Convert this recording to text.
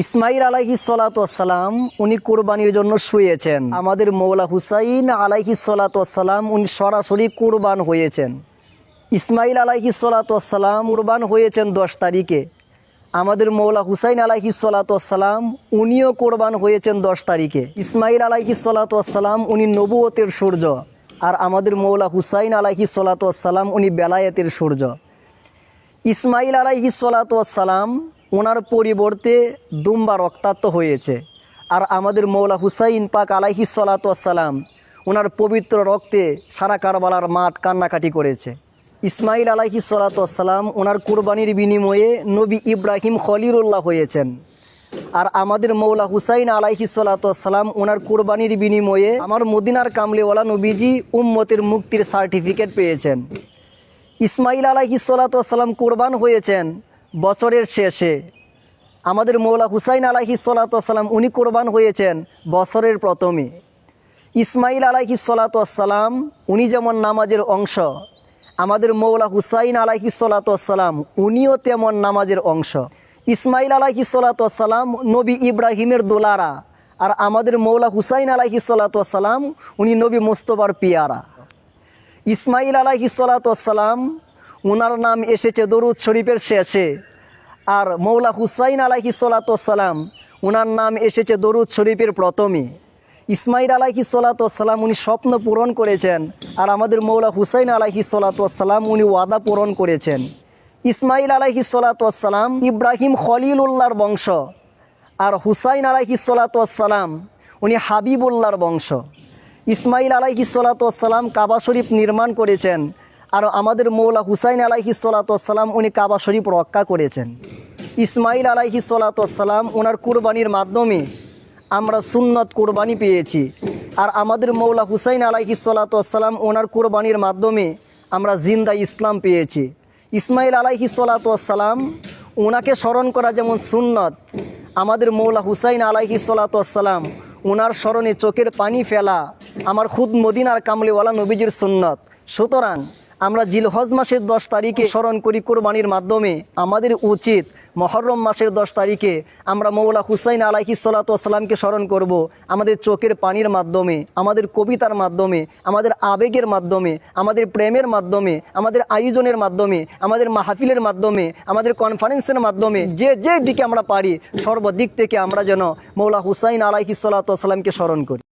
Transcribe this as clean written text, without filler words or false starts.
ইসমাইল আলাইহিস সালাতু ওয়াসসালাম উনি কুরবানির জন্য শুয়েছেন। আমাদের মৌলা হুসাইন আলাইহিস সালাতু ওয়াসসালাম উনি সরাসরি কুরবান হয়েছেন। ইসমাইল আলাইহিস সালাতু ওয়াসসালাম কুরবান হয়েছেন 10 তারিখে। আমাদের মৌলা হুসাইন আলাইহিস সালাতু ওয়াসসালাম উনিও কুরবান হয়েছেন 10 তারিখে। ইসমাইল আলাইহিস সালাতু ওয়াসসালাম উনি নবুয়তের সূর্য, আর আমাদের মৌলা হুসাইন আলাইহিস সালাতু ওয়াসসালাম উনি বেলায়েতের সূর্য। ইসমাইল আলাইহিস সালাতু ওয়াসসালাম ওনার পরিবর্তে দুম্বা রক্তাক্ত হয়েছে, আর আমাদের মৌলা হুসাইন পাক আলাইহিস সালাতু ওয়াসসালাম ওনার পবিত্র রক্তে সারা কারবালার মাঠ কান্নাকাটি করেছে। ইসমাইল আলাইহিস সালাতু ওয়াসসালাম ওনার কুরবানির বিনিময়ে নবী ইব্রাহিম খলিলুল্লাহ হয়েছেন, আর আমাদের মৌলা হুসাইন আলাইহিস সালাতু ওয়াসসালাম ওনার কুরবানির বিনিময়ে আমার মদিনার কামলিওয়ালা নবীজি উম্মতের মুক্তির সার্টিফিকেট পেয়েছেন। ইসমাইল আলাইহিস সালাতু ওয়াসসালাম কুরবান হয়েছেন বছরের শেষে। আমাদের মৌলা হুসাইন আলাইহিস সালাতু ওয়াসসালাম উনি কুরবান হয়েছেন বছরের প্রথমে। ইসমাইল আলাইহিস সালাতু ওয়াসসালাম উনি যেমন নামাজের অংশ, আমাদের মৌলা হুসাইন আলাইহিস সালাতু ওয়াসসালাম উনিও তেমন নামাজের অংশ। ইসমাইল আলাইহিস সালাতু ওয়াসসালাম নবী ইব্রাহিমের দোলারা, আর আমাদের মৌলা হুসাইন আলাইহিস সালাতু ওয়াসসালাম উনি নবী মুস্তফার পিয়ারা। ইসমাইল আলাইহিস সালাতু ওয়াসসালাম ওনার নাম এসেছে দরুদ শরীফের শেষে, আর মৌলা হুসাইন আলাইহিস সালাতু ওয়াসসালাম ওনার নাম এসেছে দরুদ শরীফের প্রথমে। ইসমাইল আলাইহিস সালাতু ওয়াসসালাম উনি স্বপ্ন পূরণ করেছেন, আর আমাদের মৌলা হুসাইন আলাইহিস সালাতু ওয়াসসালাম উনি ওয়াদা পূরণ করেছেন। ইসমাইল আলাইহিস সালাতু ওয়াসসালাম ইব্রাহিম খলিলুল্লাহর বংশ, আর হুসাইন আলাইহিস সালাতু ওয়াসসালাম উনি হাবিবুল্লাহর বংশ। ইসমাইল আলাইহিস সালাতু ওয়াসসালাম কাবা শরীফ নির্মাণ করেছেন, আর আমাদের মৌলা হুসাইন আলাইহিস সালাতু ওয়াসসালাম উনি কাবা শরীফ রক্ষা করেছেন। ইসমাইল আলাইহিস সালাতু ওয়াসসালাম ওনার কুরবানির মাধ্যমে আমরা সুন্নত কুরবানি পেয়েছি, আর আমাদের মৌলা হুসাইন আলাইহিস সালাতু ওয়াসসালাম ওনার কুরবানির মাধ্যমে আমরা জিন্দা ইসলাম পেয়েছি। ইসমাইল আলাইহিস সালাতু ওয়াসসালাম ওনাকে স্মরণ করা যেমন সুন্নত, আমাদের মৌলা হুসাইন আলাইহিস সালাতু ওয়াসসালাম ওনার স্মরণে চোখের পানি ফেলা আমার খুদ মদিনার কামলিওয়ালা নবীজির সুন্নত। সুতরাং আমরা জিলহজ মাসের 10 তারিখে স্মরণ করি কোরবানির মাধ্যমে। আমাদের উচিত মুহররম মাসের 10 তারিখে আমরা মৌলা হুসাইন আলাইহিস সালাতু ওয়াসসালামকে স্মরণ করব, আমাদের চোখের পানির মাধ্যমে, আমাদের কবিতার মাধ্যমে, আমাদের আবেগের মাধ্যমে, আমাদের প্রেমের মাধ্যমে, আমাদের আয়োজনের মাধ্যমে, আমাদের মাহফিলের মাধ্যমে, আমাদের কনফারেন্সের মাধ্যমে, যে দিকে আমরা পারি সর্বদিক থেকে আমরা যেন মৌলা হুসাইন আলাইহিস সালাতু ওয়াসসালামকে স্মরণ করি।